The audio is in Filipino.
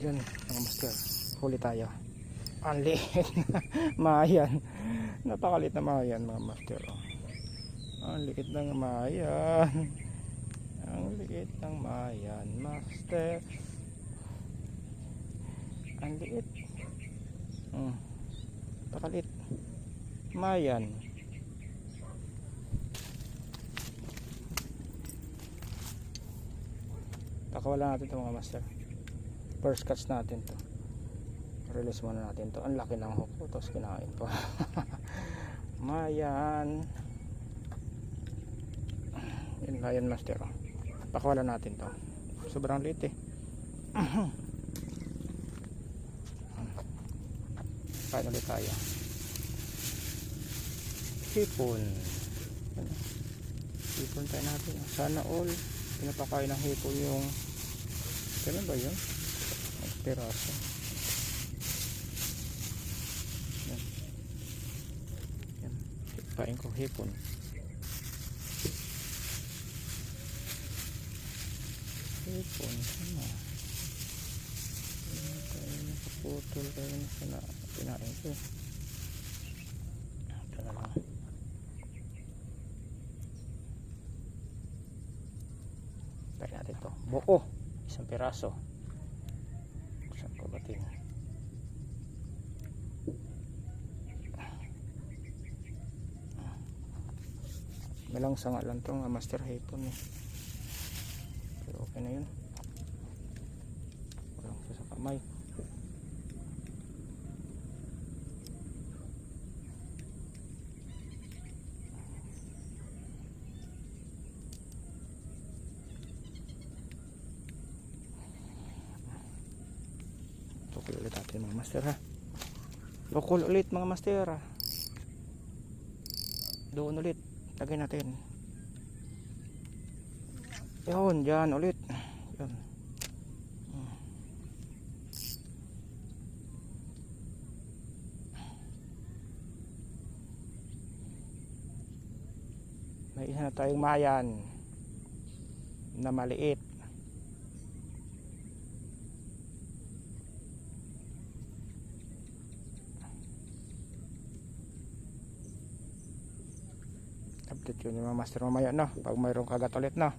Yun mga master, huli tayo. Ang liit na mayan. Napakalit na mayan mga master. Ang liit ng mayan. Ang liit ng mayan master. Ang liit. Napakalit. Mayan. Takawala natin ito mga master. First catch natin to. Release muna natin to. Ang laki ng hook ko, tapos kinain ko. Mayan. Yun, mayan master. Pakawala natin to. Sobrang liit eh. Kain ulit tayo. Hipon. Hipon tayo natin. Sana all pinapakain ng hipon yung kailan ba yun? Piraso. Yan. Yan. Kain ko hipon. Hipon. Ano? Tayo nakaputol tayo na sana pinain ko. Ito na lang. Tayo natin ito. Buo. Isang piraso. Saan ko batin? Malang sanga lang itong master hipon eh. Pero okay na yun. Walang sa kamay. Tukol ulit natin mga master ha. Tukol ulit mga master ha. Doon ulit. Lagay natin. Yun, dyan ulit. Yun. May isa na tayong mayan na maliit. Update yun yung mga master mamaya no, pag mayroong kagat ulit no.